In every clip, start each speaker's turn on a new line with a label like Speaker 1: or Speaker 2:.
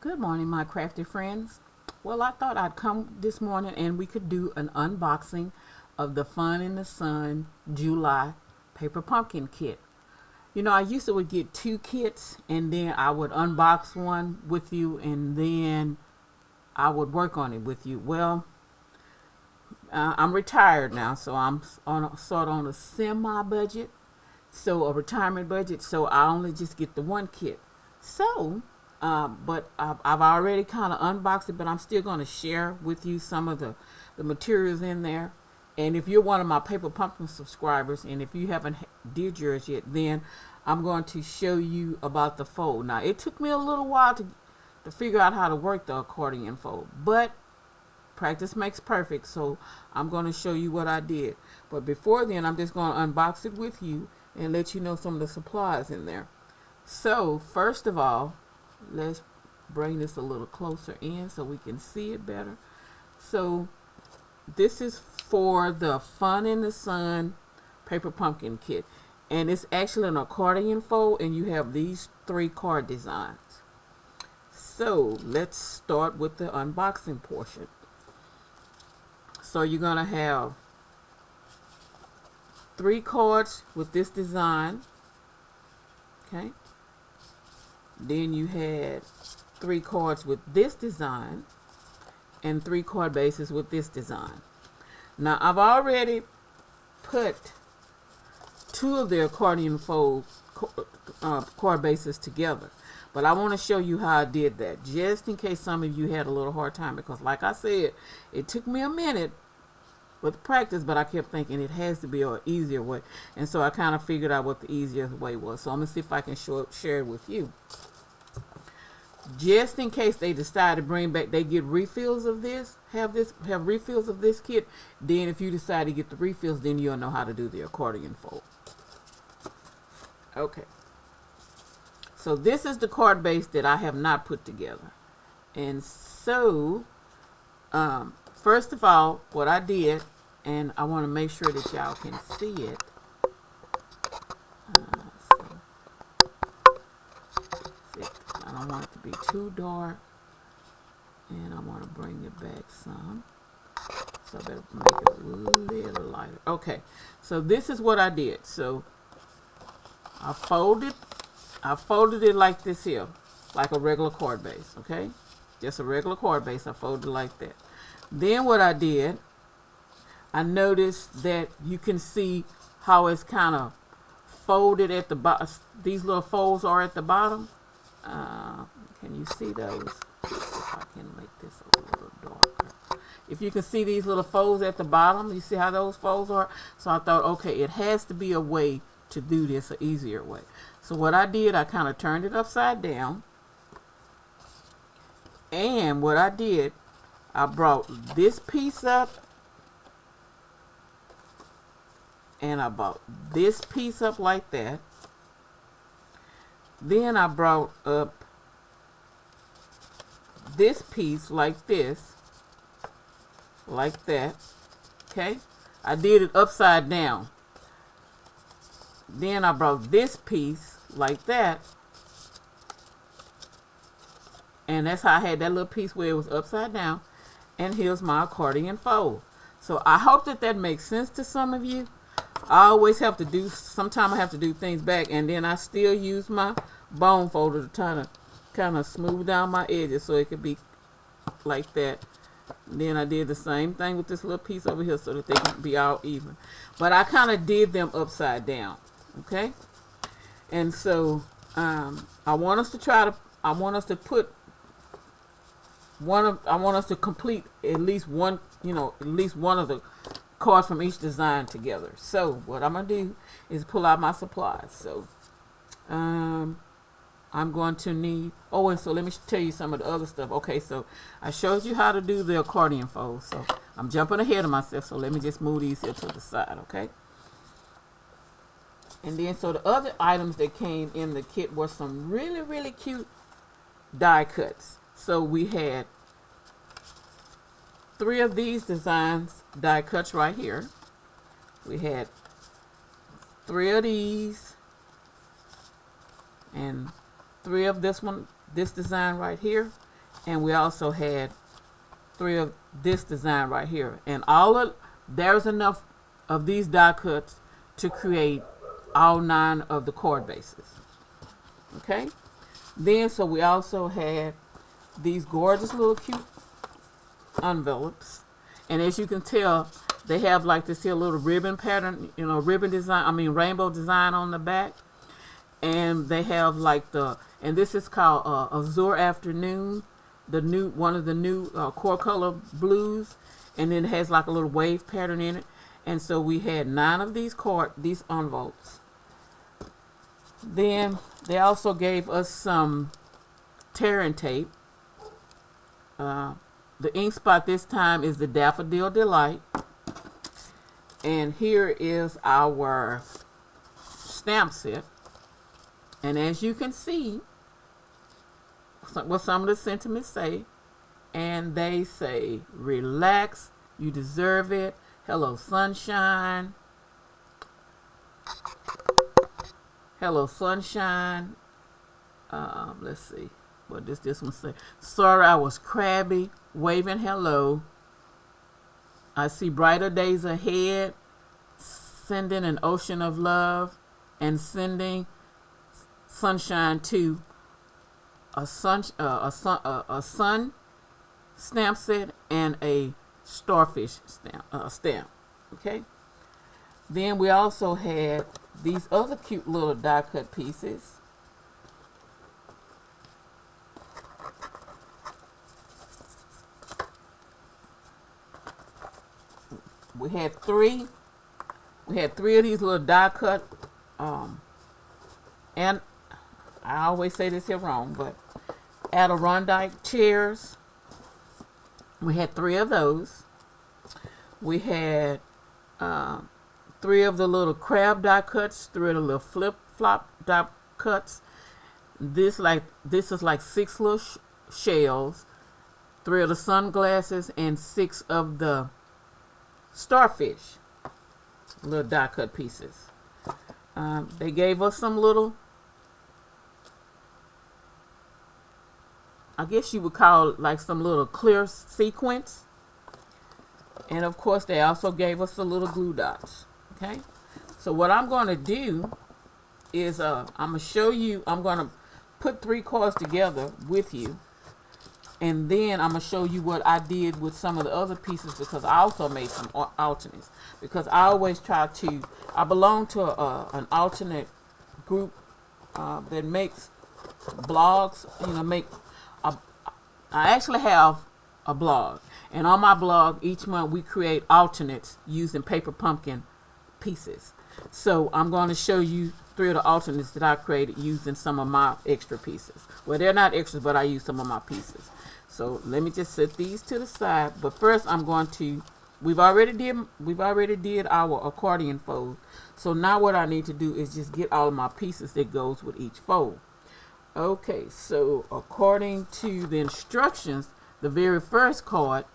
Speaker 1: Good morning, my crafty friends. Well, I thought I'd come this morning and we could do an unboxing of the Fun in the Sun July paper pumpkin kit. You know, I used to would get two kits and then I would unbox one with you and then I would work on it with you. Well, I'm retired now, so I'm sort of on a semi budget, so a retirement budget. So I only just get the one kit. So but I've already kind of unboxed it, but I'm still going to share with you some of the materials in there. And if you're one of my Paper Pumpkin subscribers, and if you haven't did yours yet, then I'm going to show you about the fold. Now, it took me a little while to figure out how to work the accordion fold, but practice makes perfect, so I'm going to show you what I did. But before then, I'm just going to unbox it with you and let you know some of the supplies in there. So, first of all, let's bring this a little closer in so we can see it better. So this is for the Fun in the Sun paper pumpkin kit, and it's actually an accordion fold, and you have these 3 card designs. So let's start with the unboxing portion. So you're gonna have 3 cards with this design, okay? Then you had 3 cards with this design and 3 card bases with this design. Now I've already put 2 of the accordion fold card bases together, but I want to show you how I did that, just in case some of you had a little hard time, because like I said, it took me a minute with practice, but I kept thinking it has to be an easier way, and so I kind of figured out what the easiest way was. So I'm gonna see if I can share it with you, just in case they decide to bring back, they get refills of this, have refills of this kit. Then if you decide to get the refills, then you'll know how to do the accordion fold. Okay, so this is the card base that I have not put together. And so first of all, what I did, and I want to make sure that y'all can see it. I don't want it to be too dark, and I want to bring it back some, so I better make it a little lighter. Okay, so this is what I did. So I folded it like this here, like a regular card base. Okay, just a regular card base. I folded it like that. Then what I did, I noticed that you can see how it's kind of folded at the bottom. These little folds are at the bottom. Can you see those? If I can make this a little darker. If you can see these little folds at the bottom, you see how those folds are? So I thought, okay, it has to be a way to do this, an easier way. So what I did, I kind of turned it upside down. And what I did, I brought this piece up, and I brought this piece up like that. Then I brought up this piece like this, like that. Okay, I did it upside down. Then I brought this piece like that, and that's how I had that little piece where it was upside down. And here's my accordion fold. So I hope that makes sense to some of you. I always have to do, sometimes I have to do things back, and then I still use my bone folder to kind of smooth down my edges so it could be like that. Then I did the same thing with this little piece over here so that they can be all even. But I kind of did them upside down. Okay? And so I want us to complete at least one, at least one of the cards from each design together. So what I'm gonna do is pull out my supplies. So I'm going to need, oh, and so let me tell you some of the other stuff. Okay, so I showed you how to do the accordion fold, so I'm jumping ahead of myself, so let me just move these here to the side. Okay, and then so the other items that came in the kit were some really cute die cuts. So we had 3 of these designs die cuts right here. We had 3 of these, and 3 of this design right here, And we also had 3 of this design right here. And there's enough of these die cuts to create all 9 of the chord bases. Okay? Then, so we also had these gorgeous little cute envelopes. And as you can tell, they have like this here little ribbon pattern, ribbon design, rainbow design on the back. And they have like and this is called Azure Afternoon, one of the new core color blues. And then it has like a little wave pattern in it. And so we had 9 of these envelopes. Then they also gave us some tearing tape. The ink spot this time is the Daffodil Delight. And here is our stamp set. And as you can see, what some of the sentiments say, and they say, relax, you deserve it, hello sunshine, hello sunshine, let's see, what does this one say? Sorry I was crabby, waving hello, I see brighter days ahead, sending an ocean of love, and sending sunshine to a sun stamp set and a starfish stamp. Okay. Then we also had these other cute little die cut pieces. We had three of these little die cut and I always say this here wrong, but Adirondack chairs. We had 3 of those. We had 3 of the little crab die cuts, 3 of the little flip flop die cuts. This is like 6 little shells, 3 of the sunglasses, and 6 of the starfish little die cut pieces. They gave us some little, I guess you would call like some little clear sequins. And of course they also gave us the little glue dots. Okay, so what I'm going to do is I'm going to show you, I'm going to put 3 cards together with you, and then I'm going to show you what I did with some of the other pieces, because I also made some alternates, because I always try to, I belong to an alternate group that makes blogs, I actually have a blog, and on my blog each month we create alternates using paper pumpkin pieces. So I'm going to show you 3 of the alternates that I created using some of my extra pieces. Well, they're not extras, but I use some of my pieces. So let me just set these to the side. But first I'm going to, we've already did our accordion fold. So now what I need to do is just get all of my pieces that goes with each fold. Okay, so according to the instructions, the very first card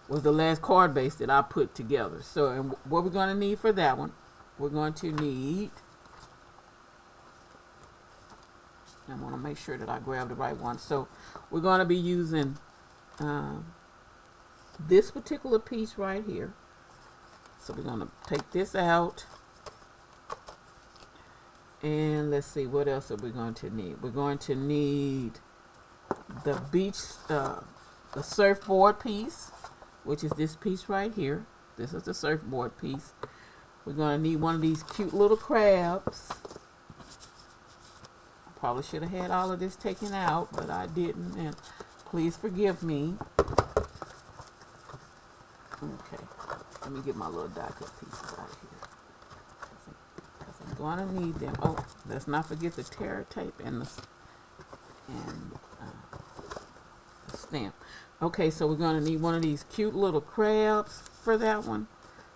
Speaker 1: was the last card base that I put together. So, and what we're going to need for that one, we're going to need, I want to make sure that I grab the right one. So we're going to be using this particular piece right here. So we're going to take this out. And let's see, what else are we going to need? We're going to need the the surfboard piece, which is this piece right here. This is the surfboard piece. We're going to need one of these cute little crabs. I probably should have had all of this taken out, but I didn't, and please forgive me. Okay, let me get my little die cut pieces out of here. I'm going to need them. Oh, let's not forget the tear tape and the stamp. Okay, so we're going to need one of these cute little crabs for that one.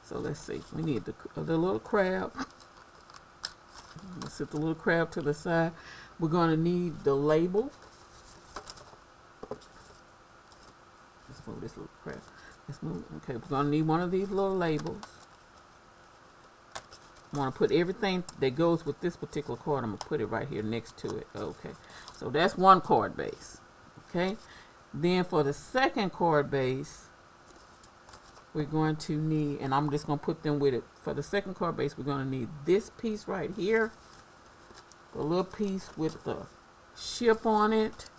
Speaker 1: So let's see. We need the little crab. Let's set the little crab to the side. We're going to need the label. Let's move this little crab. Let's move. Okay, we're going to need one of these little labels. I want to put everything that goes with this particular card. I'm going to put it right here next to it. Okay, so that's one card base. Okay, Then for the second chord base, we're going to need, and I'm just going to put them with it. For the second chord base, we're going to need this piece right here. The little piece with the ship on it.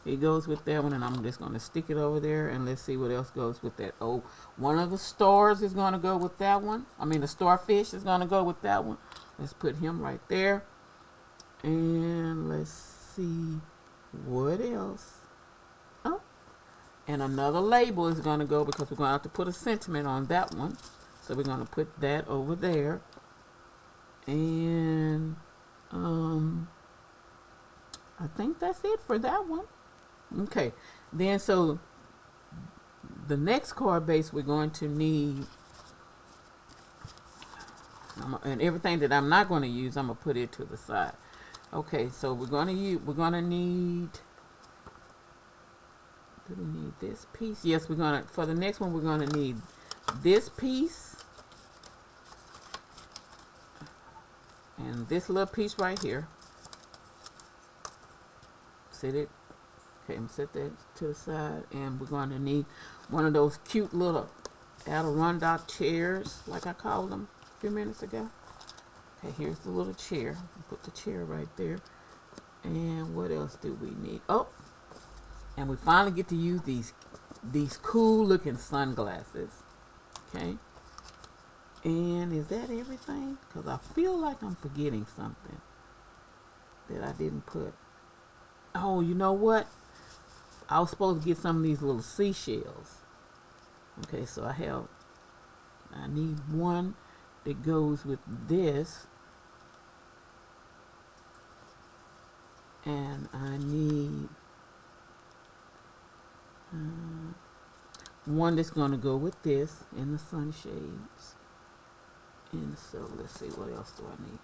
Speaker 1: It goes with that one, and I'm just going to stick it over there, and let's see what else goes with that. Oh, one of the stars is going to go with that one. I mean, the starfish is going to go with that one. Let's put him right there. And let's see what else. Oh, and another label is going to go because we're going to have to put a sentiment on that one. So we're going to put that over there. And I think that's it for that one. Okay, then so the next chord base we're going to need, and everything that I'm not going to use, I'm gonna put it to the side. Okay, so we're gonna need. Do we need this piece? Yes, for the next one we're gonna need this piece and this little piece right here. Set it. Okay, I'm set that to the side, and we're going to need one of those cute little Adirondack chairs, like I called them a few minutes ago. Okay, here's the little chair. Put the chair right there. And what else do we need? Oh, and we finally get to use these cool looking sunglasses. Okay, and is that everything? Because I feel like I'm forgetting something that I didn't put. Oh, you know what? I was supposed to get some of these little seashells. Okay, so I need one that goes with this. And I need one that's going to go with this in the sunshades. And so let's see, what else do I need?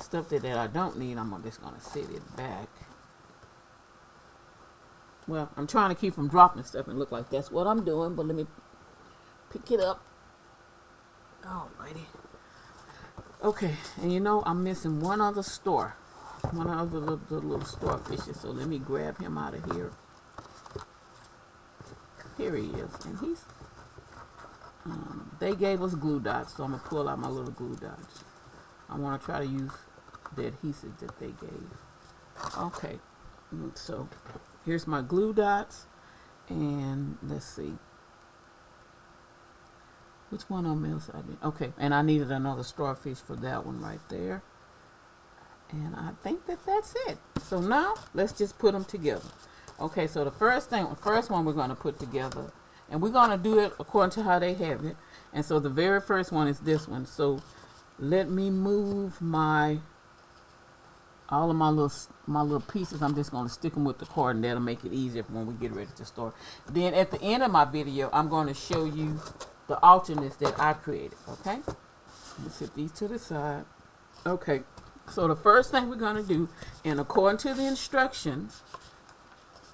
Speaker 1: Stuff that I don't need, I'm just going to set it back. Well, I'm trying to keep from dropping stuff and look like that's what I'm doing, but let me pick it up. Alrighty. Okay, and you know, I'm missing one other star. One of the little starfishes, so let me grab him out of here. Here he is, and he's, they gave us glue dots, so I'm going to pull out my little glue dots. I want to try to use the adhesive that they gave. Okay, so here's my glue dots, and let's see. Which one of them else I did? Okay, and I needed another starfish for that one right there. And I think that's it. So now, let's just put them together. Okay, so the first one we're going to put together, and we're going to do it according to how they have it. And so the very first one is this one. So let me move all of my little pieces. I'm just going to stick them with the cord, and that'll make it easier when we get ready to start. Then at the end of my video, I'm going to show you the alternates that I created. Okay, let's set these to the side. Okay, so the first thing we're going to do, and according to the instructions,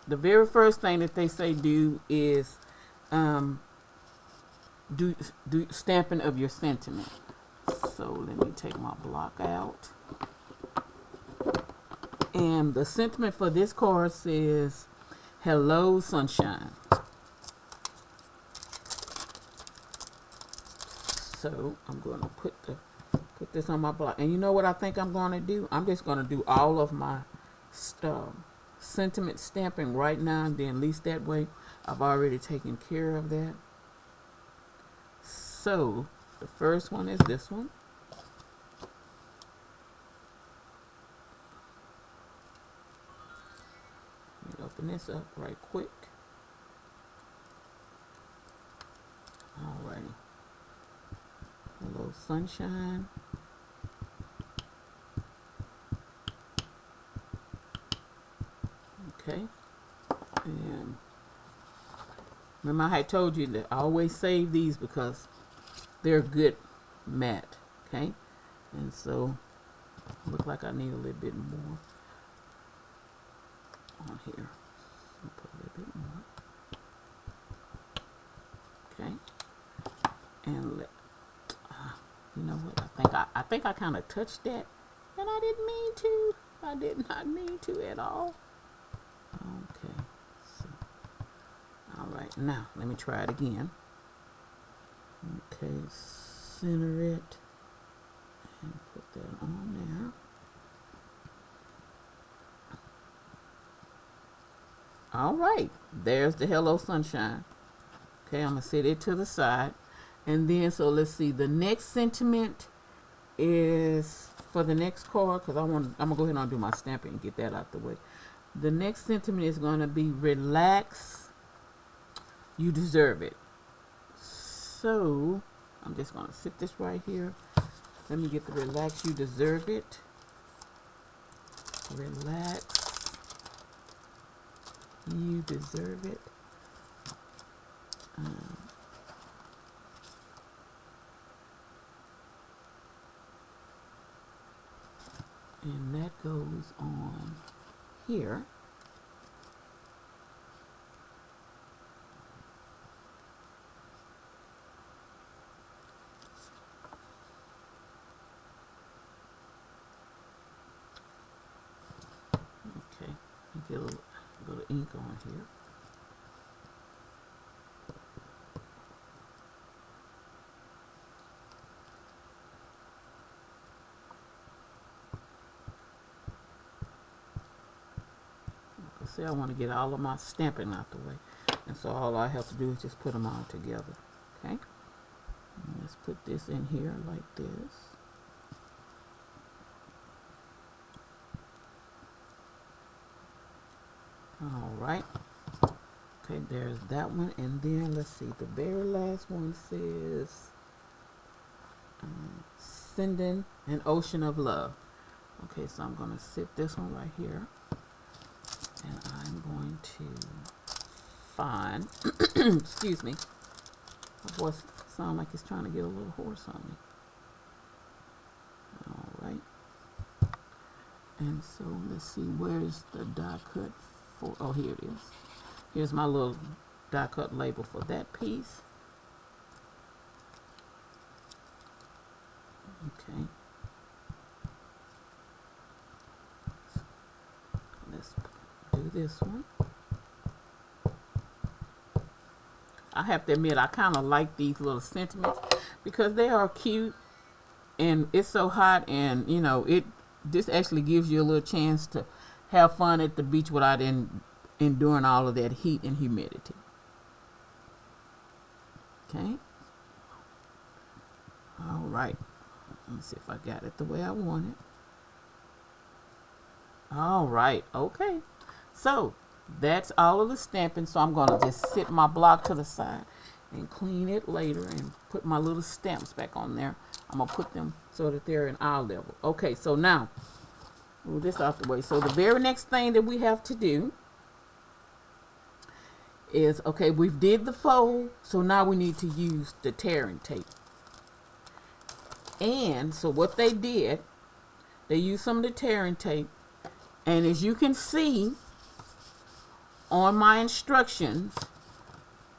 Speaker 1: the very first thing that they say do is do stamping of your sentiment. So let me take my block out. And the sentiment for this card says, "Hello, sunshine." So I'm going to put this on my block. And you know what I think I'm going to do? I'm just going to do all of my sentiment stamping right now, and then at least that way I've already taken care of that. So the first one is this one. Let me open this up right quick. Alrighty. Hello, sunshine. Okay. And remember, I had told you that I always save these because they're good matte. Okay. And so look like I need a little bit more on here. So put a little bit more. Okay. And you know what? I think I kind of touched that, and I didn't mean to. I did not mean to at all. Okay. So Now, let me try it again. Okay, center it and put that on there. All right, there's the Hello Sunshine. Okay, I'm gonna set it to the side. And then, so let's see, the next sentiment is for the next card, because I'm gonna go ahead and do my stamping and get that out the way. The next sentiment is gonna be relax, you deserve it. So I'm just gonna sit this right here. Let me get the relax, you deserve it. Relax, you deserve it. And that goes on here. Okay, get a little ink on here. See, I want to get all of my stamping out the way, and so all I have to do is just put them all together. Okay, and let's put this in here like this. All right. Okay, there's that one, and then let's see. The very last one says sending an ocean of love. Okay, so I'm going to sit this one right here. And I'm going to find, excuse me, my voice sounds like it's trying to get a little hoarse on me. All right. And so let's see, where's the die cut for, oh, here it is. Here's my little die cut label for that piece. Okay. Let's do this one. I have to admit, I kind of like these little sentiments because they are cute, and it's so hot, and you know, this actually gives you a little chance to have fun at the beach without enduring all of that heat and humidity. Okay. All right. Let's see if I got it the way I want it. All right. Okay. So that's all of the stamping. So I'm going to just sit my block to the side and clean it later and put my little stamps back on there. I'm going to put them so that they're in eye level. Okay, so now, move this out the way. So the very next thing that we have to do is, okay, we've did the fold, so now we need to use the tearing tape. And so what they did, they used some of the tearing tape, and as you can see on my instructions,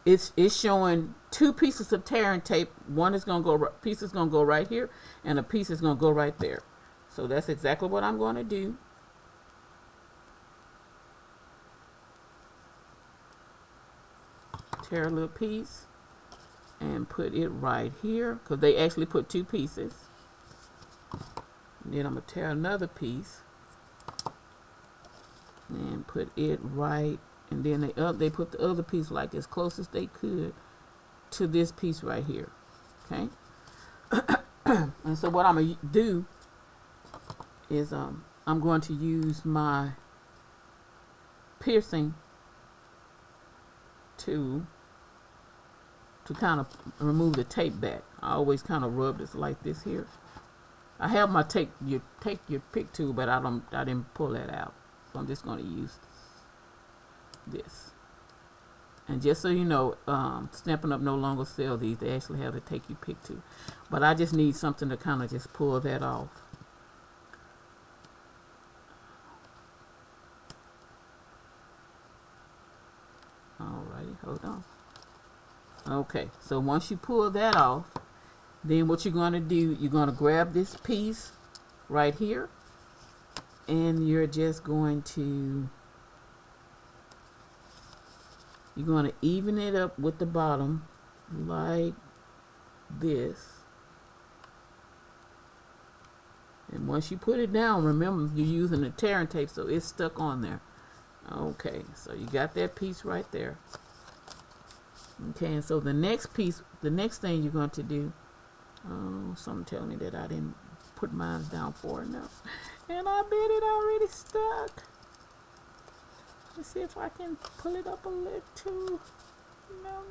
Speaker 1: it's showing two pieces of tearing tape. One is going to go, piece is going to go right here, and a piece is going to go right there. So that's exactly what I'm going to do. Tear a little piece and put it right here, because they actually put two pieces. And then I'm going to tear another piece and put it right, and then they put the other piece like as close as they could to this piece right here. Okay. And so what I'm going to do is I'm going to use my piercing tool to kind of remove the tape back. I always kind of rub this like this here. I have my take your pick tool, but I didn't pull that out. So I'm just going to use this. And just so you know, Stampin' Up! No longer sell these. They actually have the take your pick tool. But I just need something to kind of just pull that off. Alrighty, hold on. Okay, so once you pull that off, then what you're going to do, you're going to grab this piece right here, and you're just going to, You're going to even it up with the bottom like this. And once you put it down, remember you're using the tearing tape, so it's stuck on there. Okay, so you got that piece right there. Okay, and so the next piece, the next thing you're going to do, oh, something telling me that I didn't put mine down far enough. And I bet it already stuck. Let's see if I can pull it up a little. No.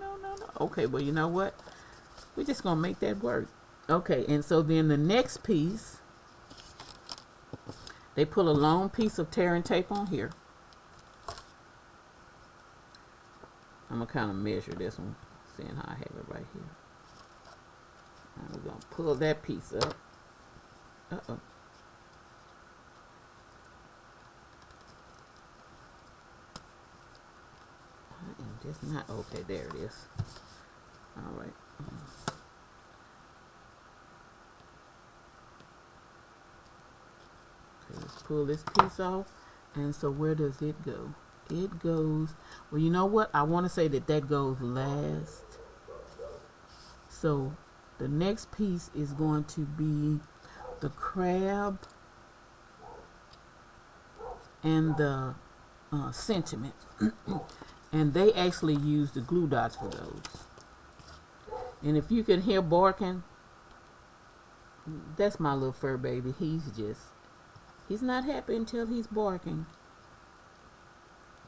Speaker 1: Okay, well, you know what? We're just going to make that work. Okay, and so then the next piece, they put a long piece of tearing tape on here. I'm going to kind of measure this one, seeing how I have it right here. And we're going to pull that piece up. Uh-oh. I am just not, okay, there it is. All right. Okay, let's pull this piece off. And so where does it go? It goes, well, you know what? I want to say that that goes last. So the next piece is going to be the crab and the sentiment. And they actually use the glue dots for those. And if you can hear barking, that's my little fur baby. He's not happy until he's barking.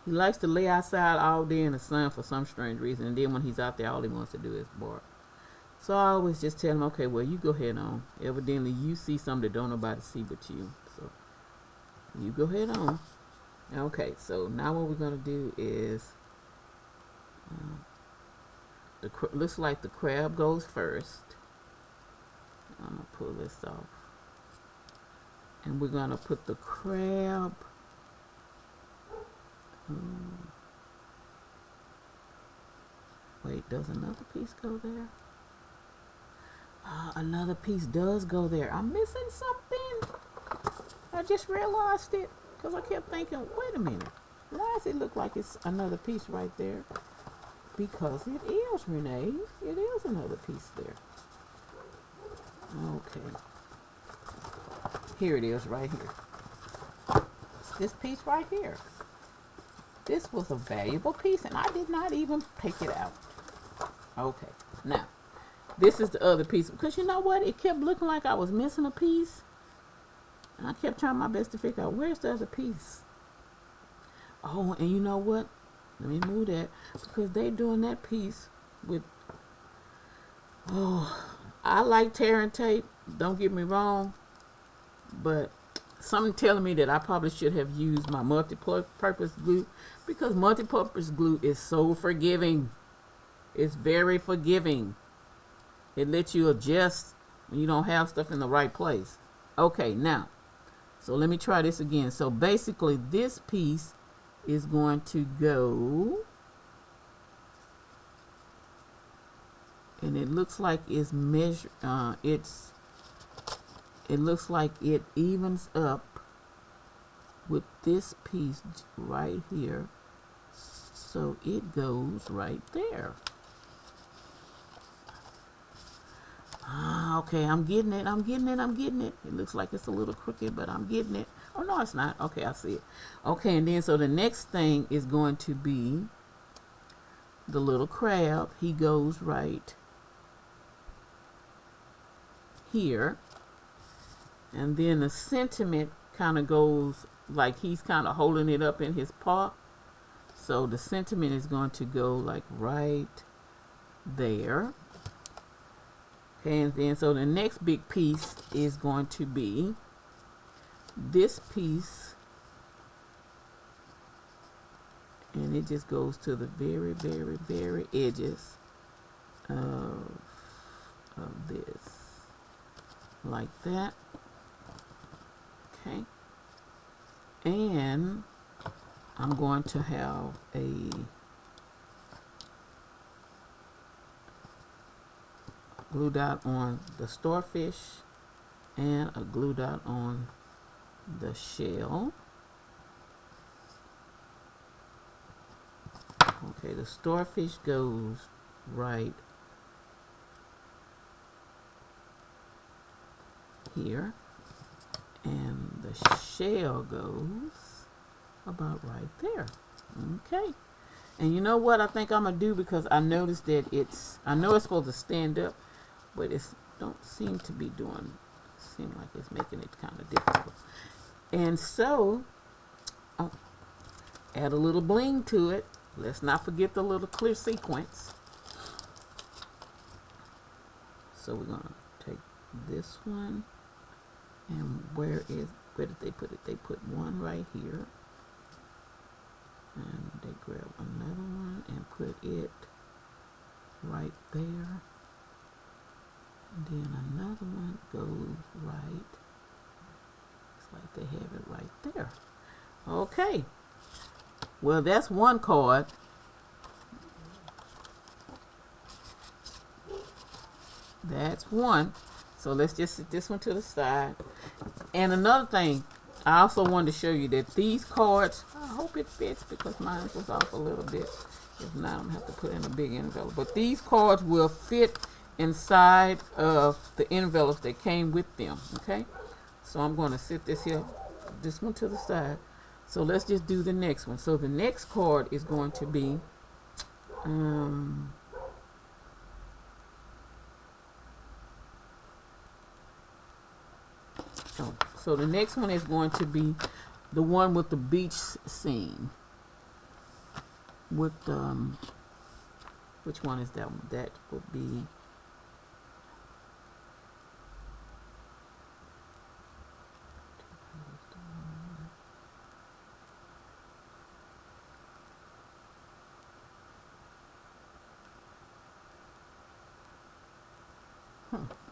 Speaker 1: He likes to lay outside all day in the sun for some strange reason, and then when he's out there, all he wants to do is bark. So I always just tell him, okay, well, you go ahead on. Evidently, you see something that don't nobody see but you. So you go ahead on. Okay, so now what we're going to do is, looks like the crab goes first. I'm going to pull this off. And we're going to put the crab. Wait, does another piece go there? Another piece does go there. I'm missing something. I just realized it because I kept thinking, wait a minute. Why does it look like it's another piece right there? Because it is, Renee. It is another piece there. Okay. Here it is right here. It's this piece right here. This was a valuable piece, and I did not even pick it out. Okay, now, this is the other piece. Because you know what? It kept looking like I was missing a piece. And I kept trying my best to figure out, where's the other piece? Oh, and you know what? Let me move that. Because they doing that piece with... Oh, I like tearing tape. Don't get me wrong. But... something telling me that I probably should have used my multi-purpose glue, because multi-purpose glue is so forgiving. It's very forgiving. It lets you adjust when you don't have stuff in the right place. Okay, now, so let me try this again. So basically this piece is going to go, and it looks like it's measured, it looks like it evens up with this piece right here. So it goes right there. Okay, I'm getting it. It looks like it's a little crooked, but I'm getting it. Oh, no, it's not. Okay, I see it. Okay, and then so the next thing is going to be the little crab. He goes right here. And then the sentiment kind of goes like he's kind of holding it up in his paw. So the sentiment is going to go like right there. Okay, and then so the next big piece is going to be this piece. And it just goes to the very, very, very edges of this. Like that. Okay, and I'm going to have a glue dot on the starfish and a glue dot on the shell. Okay, the starfish goes right here, and the shell goes about right there. Okay. And you know what I think I'm gonna do, because I noticed that I know it's supposed to stand up, but it don't seem to be doing, seem like it's making it kind of difficult. And so, oh, add a little bling to it. Let's not forget the little clear sequence. So we're gonna take this one, and where did they put it? They put one right here, and they grab another one and put it right there, and then another one goes right. It's like they have it right there. Okay, well, that's one card. That's one. So let's just set this one to the side. And another thing, I also wanted to show you that these cards, I hope it fits because mine was off a little bit. If not, I'm going to have to put in a big envelope. But these cards will fit inside of the envelopes that came with them. Okay? So I'm going to set this one to the side. So let's just do the next one. So the next card is going to be, so the next one is going to be the one with the beach scene. With which one is that one? That would be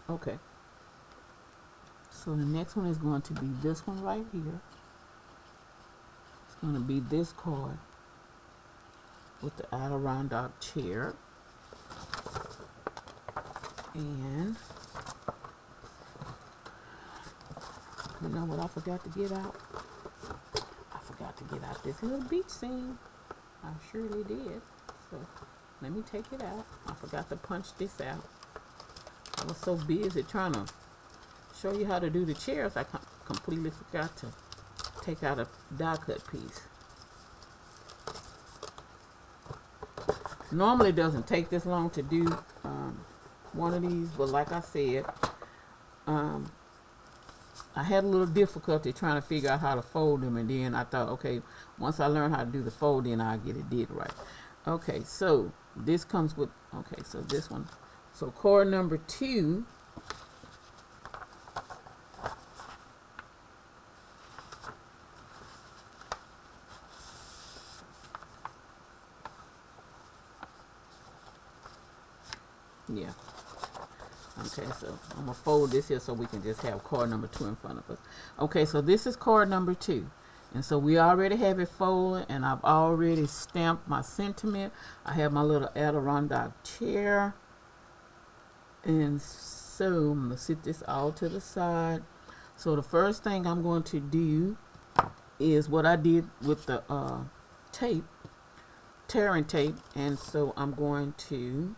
Speaker 1: okay. So the next one is going to be this one right here. It's going to be this card with the Adirondack chair. And you know what I forgot to get out? I forgot to get out this little beach scene. I surely did. So let me take it out. I forgot to punch this out. I was so busy trying to show you how to do the chairs, I completely forgot to take out a die cut piece. Normally it doesn't take this long to do one of these, but like I said, I had a little difficulty trying to figure out how to fold them, and then I thought, okay, once I learn how to do the folding, I'll get it did right. Okay, so this comes with, okay, so this one. So card number 2. Yeah. Okay, so I'm going to fold this here so we can just have card number 2 in front of us. Okay, so this is card number 2. And so we already have it folded, and I've already stamped my sentiment. I have my little Adirondack chair. And so I'm going to sit this all to the side. So the first thing I'm going to do is what I did with the tape, tearing tape. And so I'm going to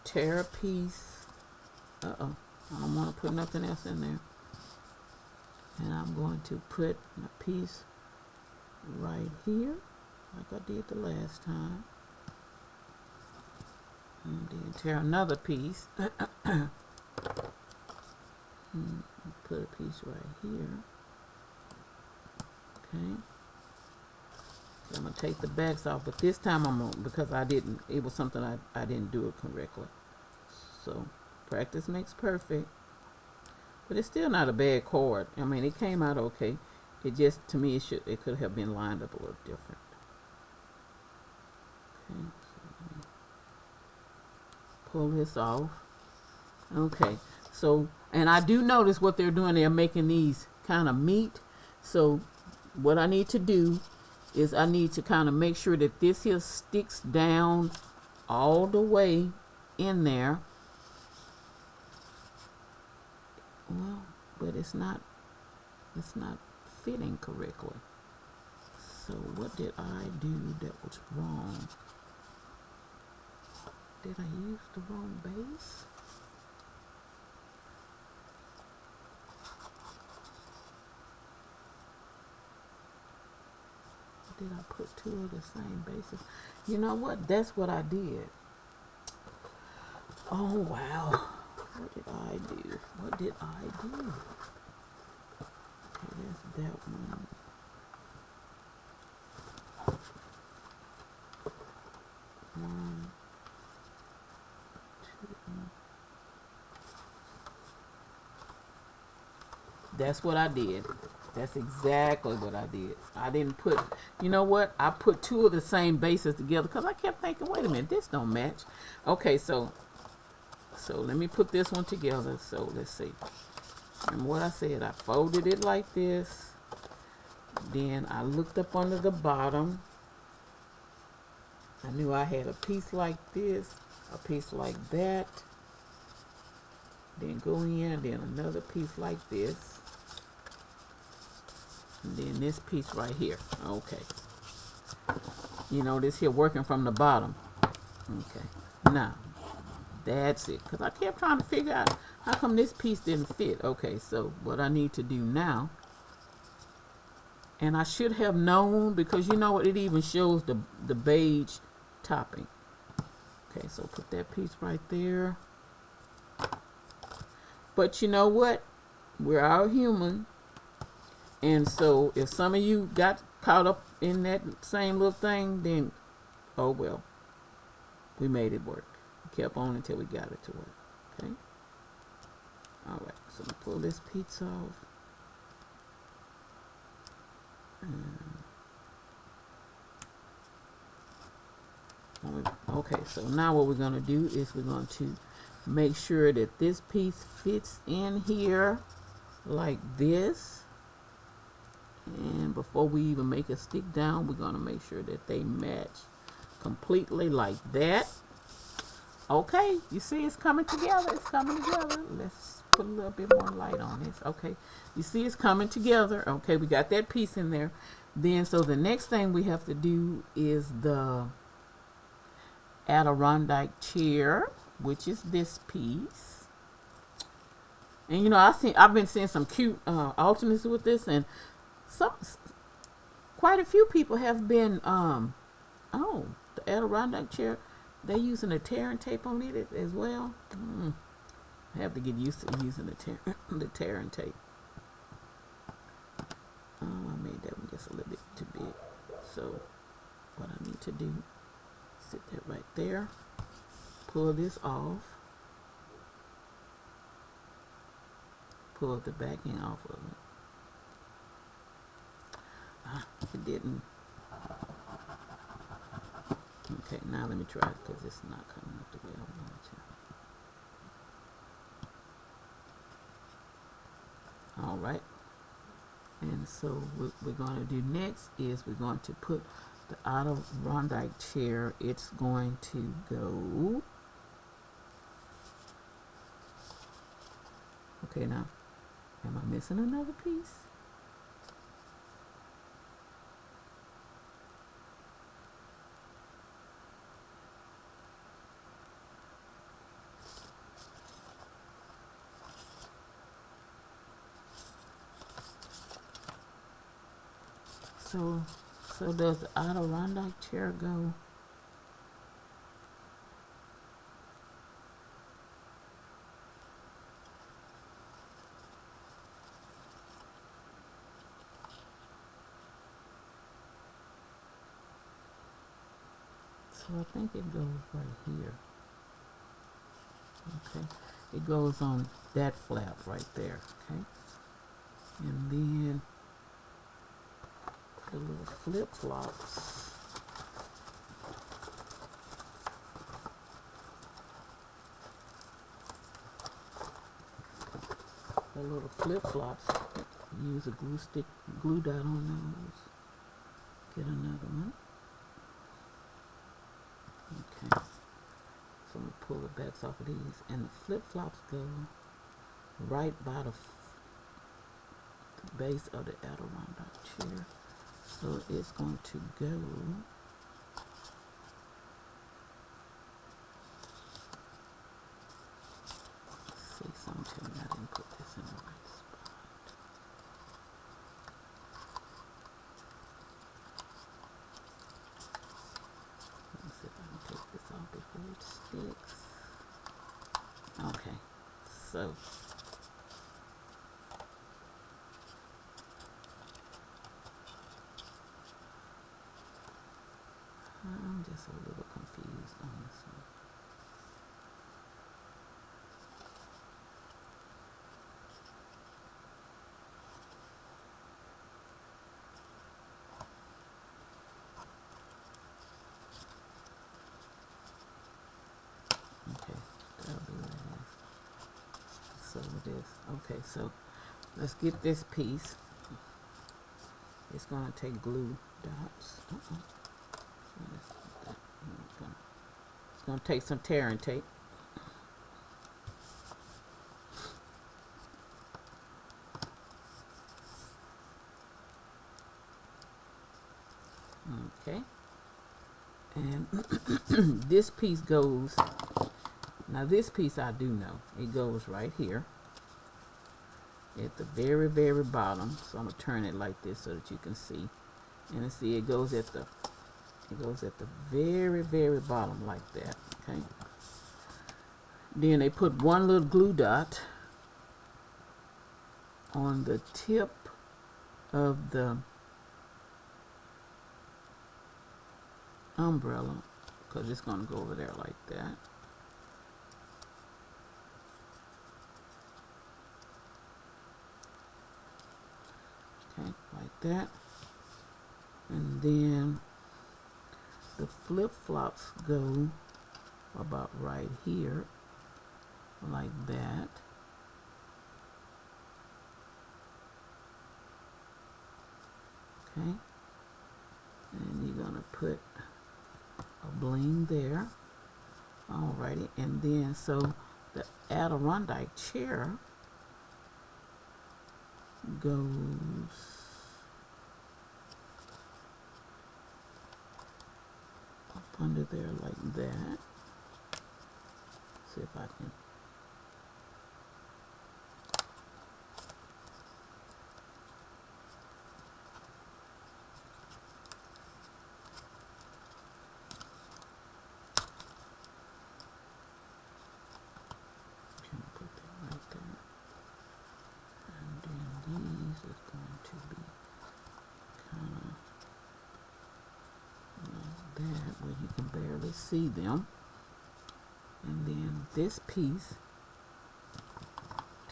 Speaker 1: tear a piece. I don't want to put nothing else in there. And I'm going to put a piece right here, like I did the last time. And then tear another piece. And put a piece right here. Okay. So I'm going to take the backs off, but this time I'm going to, because it was something I didn't do it correctly. So practice makes perfect. But it's still not a bad card. I mean, it came out okay. It just, to me, it could have been lined up a little different. Okay, so let me pull this off. Okay, so, and I do notice what they're doing. They're making these kind of meat. So what I need to do is I need to kind of make sure that this here sticks down all the way in there. Well, but it's not fitting correctly. So what did I do that was wrong? Did I use the wrong base? Did I put two of the same bases? You know what? That's what I did. Oh, wow. What did I do? What did I do? Okay, that's that one. One, two. That's what I did. That's exactly what I did. I didn't put, you know what? I put two of the same bases together because I kept thinking, wait a minute, this don't match. Okay, so let me put this one together. So let's see. Remember what I said? I folded it like this. Then I looked up under the bottom. I knew I had a piece like this, a piece like that. Then go in, then another piece like this. And then this piece right here. Okay. You know, this here working from the bottom. Okay. Now, that's it. Because I kept trying to figure out how come this piece didn't fit. Okay, so what I need to do now, and I should have known because you know what, it even shows the beige topping. Okay, so put that piece right there. But you know what? We're all human. And so if some of you got caught up in that same little thing, then, oh well. We made it work. We kept on until we got it to work. Okay? Alright, so I'm going to pull this piece off. Okay, so now what we're going to do is we're going to make sure that this piece fits in here like this. And before we even make it stick down, we're going to make sure that they match completely like that. Okay, you see it's coming together. It's coming together. Let's put a little bit more light on this. Okay, you see it's coming together. Okay, we got that piece in there. Then, so the next thing we have to do is the Adirondack chair, which is this piece. And you know, I've been seeing some cute alternates with this, and quite a few people have been oh, the Adirondack chair, they're using a tear and tape on it as well. I have to get used to using the tear and tape. Oh, I made that one just a little bit too big. So what I need to do, sit that right there, pull this off, pull the backing off of it. It didn't. Okay, now let me try it because it's not coming up the way I want it to. Alright. And so what we're going to do next is we're going to put the Adirondack chair. It's going to go. Okay, now, am I missing another piece? So does the Adirondack chair go? So I think it goes right here. Okay, it goes on that flap right there. Okay, and then the little flip-flops. The little flip-flops, use a glue stick, glue dot on those. Get another one. Okay, so I'm going to pull the backs off of these, and the flip-flops go right by the base of the Adirondack chair. So it's going to go. See, something telling me I didn't put this in the right spot. Let me see if I can take this off before it sticks. Okay, so I'm just a little confused on this one. Okay, that'll be what it is. So it is. Okay, so let's get this piece. It's going to take glue dots. It's going to take some tearing tape. Okay. And this piece goes, now this piece I do know. It goes right here at the very, very bottom. So I'm going to turn it like this so that you can see. And see, it goes at the very, very bottom like that. Okay. Then they put one little glue dot on the tip of the umbrella, because it's going to go over there like that. Okay, like that. And then the flip-flops go about right here, like that. Okay. And you're going to put a bling there. Alrighty. And then, so the Adirondack chair goes up under there like that. See if I can. Put that right there. And then these is going to be kind of like that, where you can barely see them. And then this piece,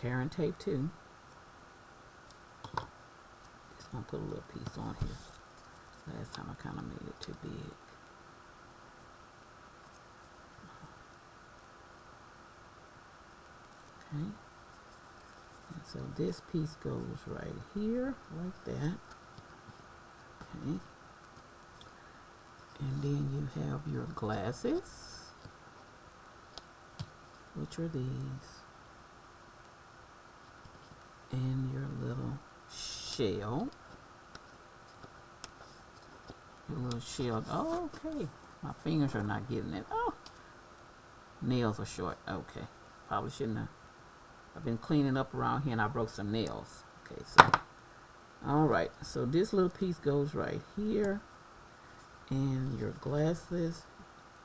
Speaker 1: tearing tape too. Just gonna put a little piece on here. Last time I kind of made it too big. Okay. And so this piece goes right here, like that. Okay. And then you have your glasses, which are these, and your little shell. Your little shell. Oh, okay. My fingers are not getting it. Oh, nails are short. Okay. Probably shouldn't have. I've been cleaning up around here and I broke some nails. Okay, so. Alright. So this little piece goes right here. And your glasses,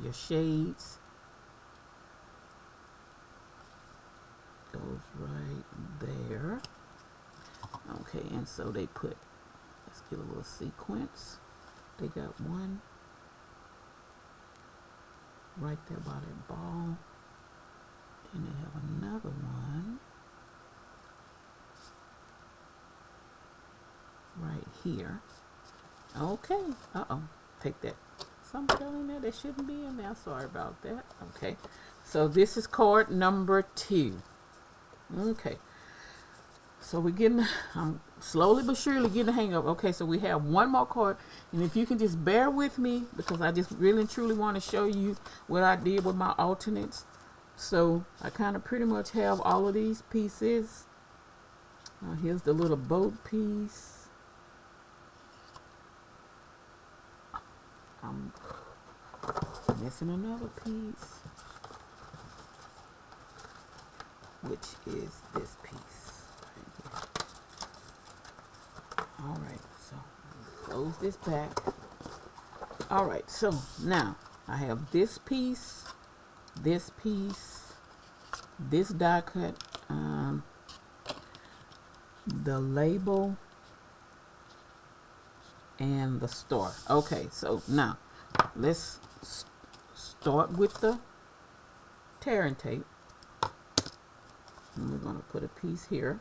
Speaker 1: your shades, goes right there. Okay, and so they put, let's get a little sequence. They got one right there by that ball, and they have another one right here. Okay, take that. Something in there that shouldn't be in there. Sorry about that. Okay, so this is card number 2. Okay, so we're getting, I'm slowly but surely getting the hang of. Okay, so we have one more card, and if you can just bear with me, because I just really and truly want to show you what I did with my alternates. So I kind of pretty much have all of these pieces. Here's the little boat piece. I'm missing another piece, which is this piece right here. All right, so close this back. All right, so now I have this piece, this die cut, the label, and the star. Okay, so now let's start with the tearing tape. And we're going to put a piece here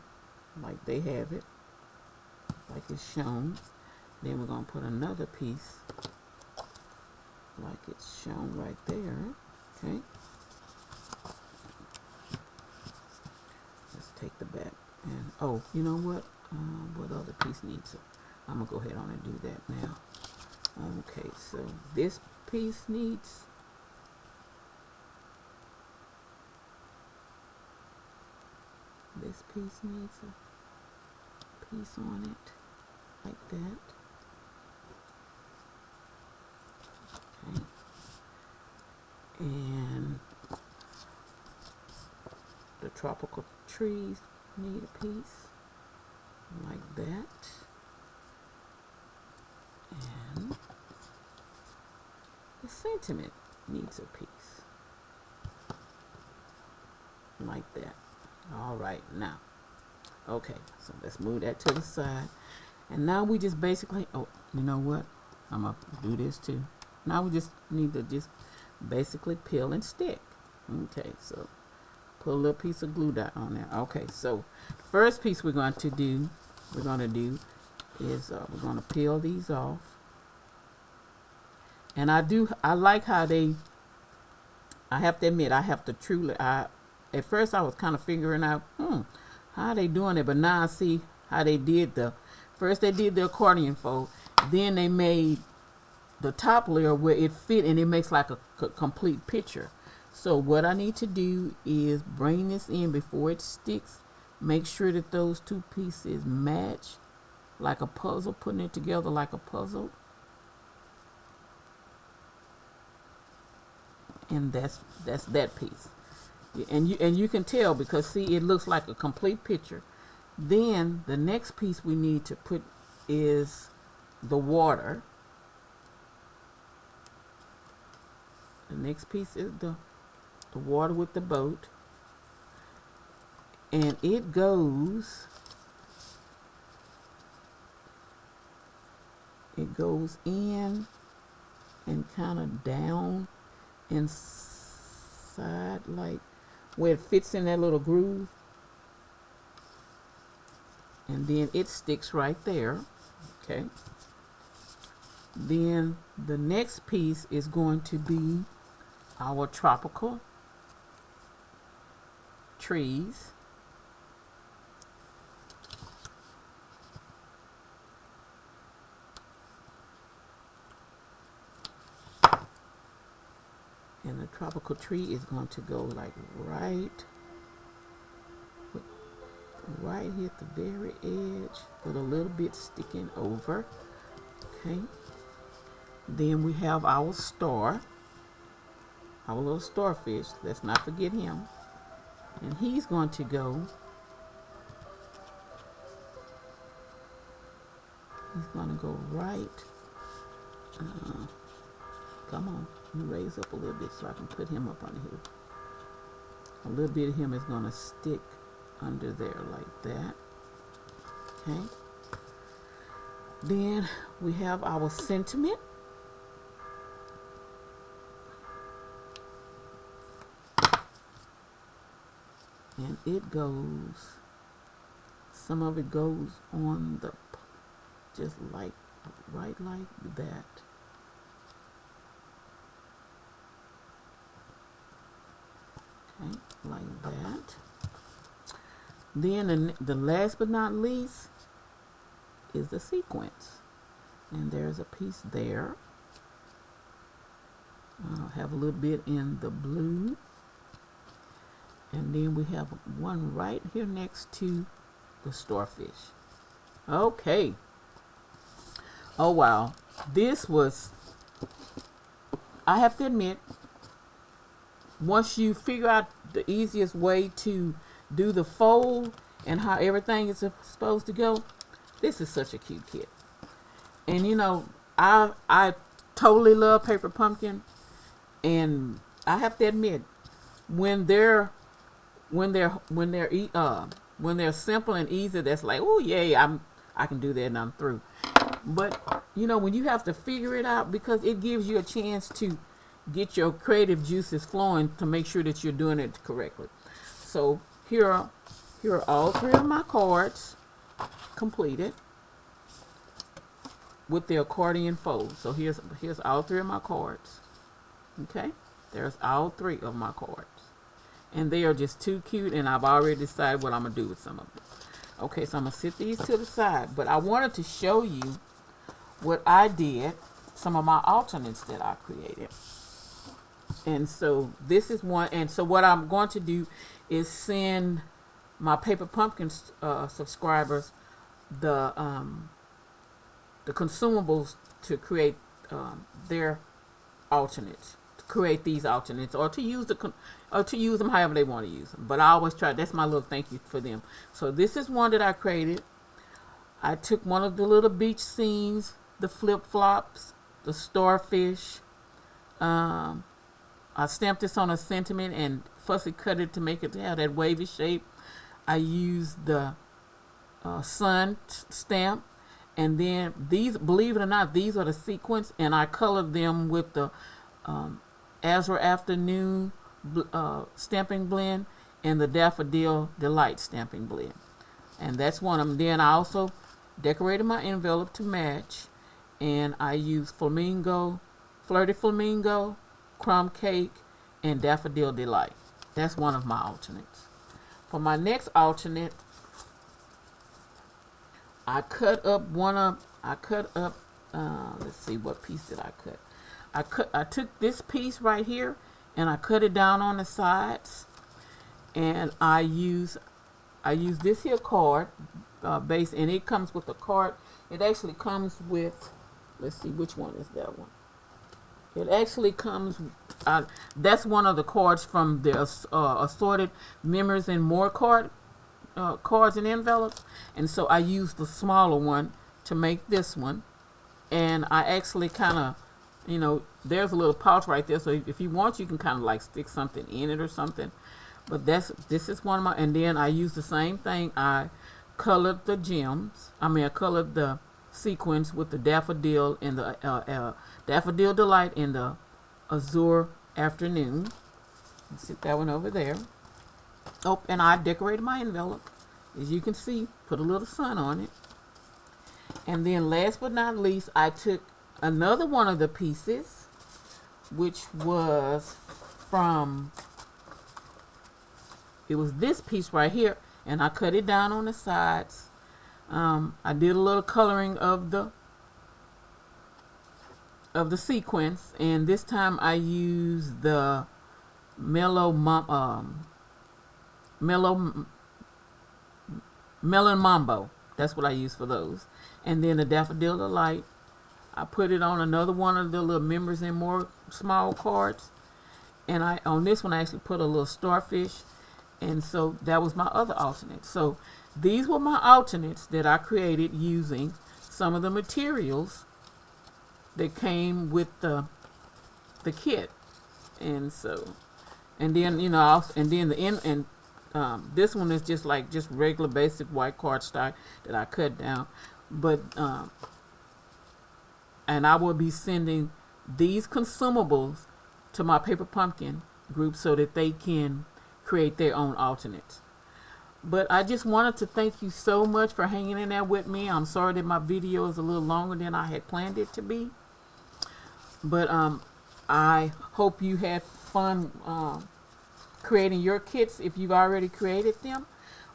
Speaker 1: like they have it, like it's shown. Then we're going to put another piece like it's shown right there. Okay, let's take the back, and oh, you know what other piece needs it? I'm gonna go ahead on and do that now. Okay, so this piece needs a piece on it like that. Okay, and the tropical trees need a piece like that, and the sentiment needs a piece like that. All right, now, okay, so let's move that to the side, and now we just basically, oh, you know what, I'm gonna do this too. Now we just need to just basically peel and stick. Okay, so put a little piece of glue dot on there. Okay, so first piece we're going to do is we're going to peel these off. And I like how I have to admit, I have to truly, at first I was kind of figuring out, how are they doing it? But now I see how they did first they did the accordion fold, then they made the top layer where it fit and it makes like a complete picture. So what I need to do is bring this in before it sticks. Make sure that those two pieces match like a puzzle, putting it together like a puzzle. And that's that piece. And you can tell because see, it looks like a complete picture. Then the next piece we need to put is the water. The next piece is the water with the boat, and it goes in and kind of down inside, like where it fits in that little groove, and then it sticks right there. Okay, then the next piece is going to be our tropical trees. And the tropical tree is going to go like right here at the very edge with a little bit sticking over. Okay. Then we have our star, our little starfish. Let's not forget him. And he's going to go, right, come on, you raise up a little bit so I can put him up under here. A little bit of him is going to stick under there like that. Okay. Then we have our sentiment. And it goes, some of it goes on the, just like, right like that. Okay, like that. Then the last but not least is the sequence. And there's a piece there. I'll have a little bit in the blue. And then we have one right here next to the starfish. Okay. Oh wow. This was I have to admit, once you figure out the easiest way to do the fold and how everything is supposed to go, this is such a cute kit. And you know, I totally love Paper Pumpkin, and I have to admit, when they're simple and easy, that's like, oh yay, I can do that and I'm through. But you know, when you have to figure it out, because it gives you a chance to get your creative juices flowing to make sure that you're doing it correctly. So here are all 3 of my cards completed with the accordion fold. So here's all 3 of my cards. Okay, there's all 3 of my cards, and they are just too cute, and I've already decided what I'm gonna do with some of them. Okay, so I'm gonna sit these to the side, but I wanted to show you what I did, some of my alternates that I created. And so this is one, and so what I'm going to do is send my Paper Pumpkin subscribers the consumables to create their alternates, to create these alternates, or to use them however they want to use them. But I always try. That's my little thank you for them. So this is one that I created. I took one of the little beach scenes, the flip flops, the starfish. I stamped this on a sentiment and fussy cut it to make it have that wavy shape. I used the sun stamp, and then these, believe it or not, these are the sequins, and I colored them with the Azure Afternoon stamping blend and the Daffodil Delight stamping blend. And that's one of them. Then I also decorated my envelope to match, and I used Flamingo, Flirty Flamingo, Crumb Cake, and Daffodil Delight. That's one of my alternates. For my next alternate, I cut up let's see, what piece did I cut? I took this piece right here and I cut it down on the sides, and I use this here card base, and it comes with a card. It actually comes with, let's see, which one is that one? It actually comes, that's one of the cards from the assorted Memories and More cards and envelopes. And so I used the smaller one to make this one. And I actually kind of, you know, there's a little pouch right there. So if you want, you can kind of like stick something in it or something. But this is one of my, and then I used the same thing. I colored the gems. I colored the sequins with the Daffodil and the Daffodil Delight in the Azure Afternoon. Let's sit that one over there. Oh, and I decorated my envelope, as you can see, put a little sun on it. And then last but not least, I took another one of the pieces, which was from, it was this piece right here, and I cut it down on the sides. I did a little coloring of the sequence, and this time I used the Melon Mambo. That's what I used for those. And then the Daffodil Delight, I put it on another one of the little Memories and More small cards, and on this one I actually put a little starfish, and so that was my other alternate. So these were my alternates that I created using some of the materials that came with the kit. And so, and then, you know, and then this one is just regular basic white cardstock that I cut down. But and I will be sending these consumables to my Paper Pumpkin group so that they can create their own alternates. But I just wanted to thank you so much for hanging in there with me. I'm sorry that my video is a little longer than I had planned it to be. But I hope you had fun creating your kits if you've already created them.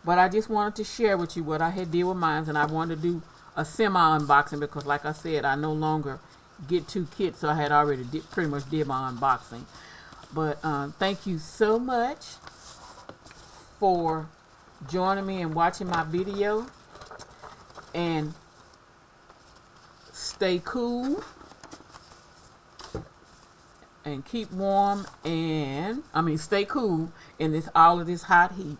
Speaker 1: But I just wanted to share with you what I had did with mine, and I wanted to do a semi-unboxing because, like I said, I no longer get 2 kits, so I had already pretty much did my unboxing. But thank you so much for joining me and watching my video, and stay cool and keep warm, and stay cool in this all of this hot heat,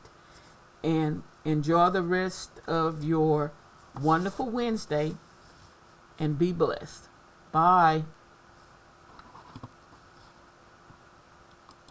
Speaker 1: and enjoy the rest of your wonderful Wednesday, and be blessed. Bye.